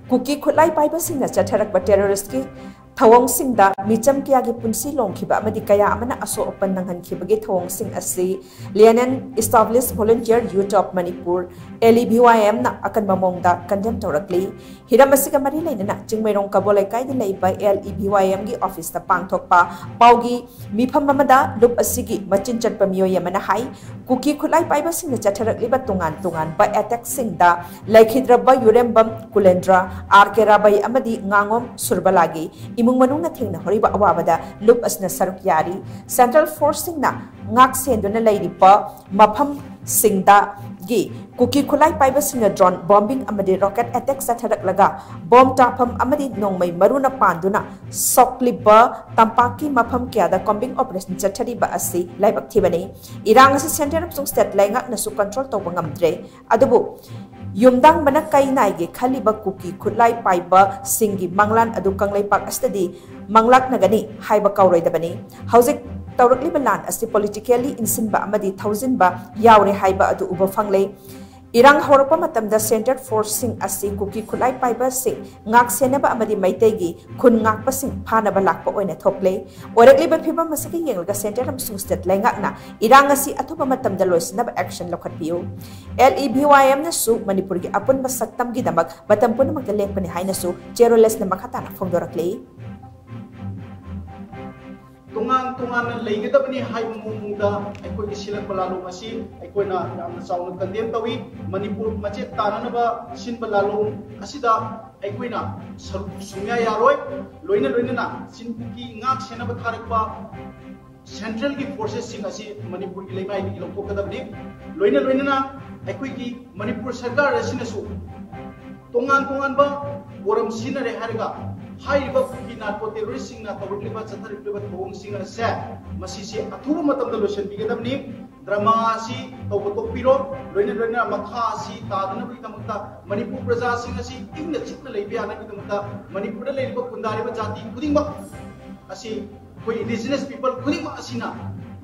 cookie खुलाई पाइबसिंगना चथरकबा terrorist की थवोंगसिंगदा Mitcham कियागी पुंसी लोंखिबा अमदि कया अमना असो ओपन नंगहनखिबगे थवोंगसिंग अस्सी लियनन establish volunteer youth of Manipur LEBYM ना अकन ममोंगदा कंडेम तौरकली हिरम असिगा मरी लेना चिंगमेरोंग कबोलै काइदे लेबा LEBYM गी ऑफिस ता पांगथोकपा पाउगी मिफम अमदा लुप असिगी मचिन चटपा मियोय अमना हाई कुकी खुलाई पाइबसिंगना चथरकलिबा तुंगान तुंगान बा अटैक सिंगदा लैखिद्रबा यूरेम्बम कुलेंद्रा RK राबाई अमदि nganगोम सुरबलागी इमुंग मनुंगना थेंगना हरिबा अवाबदा लुप असना सरुक यारी सेंट्रल फोर्सिंगना ngak सेंदुना लैरिबा मफम सिंगदा गी कुकी खुलाई पाइबसिंगना ड्रोन बॉम्बिंग अमदि रॉकेट अटैक सथरकलगा बॉम्ब टाफम अमदि नोंगमै मरुना पांदुना सोक्लिबा तंपाकी मफम क्यादा कॉम्बिंग ऑपरेशन चथरिबा असि लाइबक थिबनी इरांग असि सेंटर अमसुंग स्टेट लाइंगक नसु कंट्रोल तौबा ngamdre अदुबु युमदांग बना कई नाइगे खालीबा कुकी खुलाई पाइबा सिंगी मंगलान अदु कंगलैपाक अस्तदी मंगलाक नगनी हाइबा कौरोइदबनी हौजिक तौरकलिबा लान अस्ति पॉलिटिकली इंसिनबा अमदि थौजिनबा यावरे हाइबा अदु उबा फंगले इरांग हौरपा मतमदा सेंटर फोर्सिंग असि कुकी खुलाई पाइबा सिंग ngak senaba amadi maitegi khun ngakpa sing phanaba lakpa oina thokle orekliba phibam masaki yenglaga center am sung state laingakna irang asi athuba matamda loisinaba action lokhatpiu LEBYM na su manipur gi apun masaktam gi damak matam punamak lekpani haina su cheroles na makhata na phongdorakle tungan leigedabni hai mumungda aikoi gi silak balalu masi aikoi na yamna sauna condemn tawi manipur mache tananaba sin balalu asida aikoi na sumya yaroi loina na sin ki ngak senaba tharakpa central gi forces sing asi manipur gi leimai gi lokko kadabni loina na aikoi gi manipur sarkar asinasu tungan ba boram sinare hariga हाइरिबा कुकी नाटको terrorist सिंगना तवरलिबा चथरिबा थोंग सिंग असे मसीसे अथुबा मतमदा lotion बिगदबनी drama असि तवतोपिरो लोइना मखा असि तादनबि तमक्ता मणिपुर प्रजा सिंग असि इंगना चिकना लेबि आनबि तमक्ता मणिपुर लेबा कुंदारिबा जाति खुदिंग असि कोई इंडिजिनस पीपल खुदिंग असिना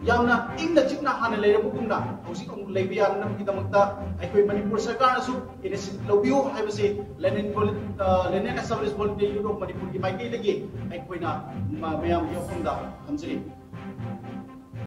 यामना इंगना चिकना हाना लेरबुगुंदा हौसि कम लेबि आनबि तमक्ता अखोय मणिपुर सरकार नसु इनिशिएटिव लौबियो हाइबसे लेनेन establish volunteer youth of Manipur की माइकई लगी अखोयना मयाम योफंदा हमजरी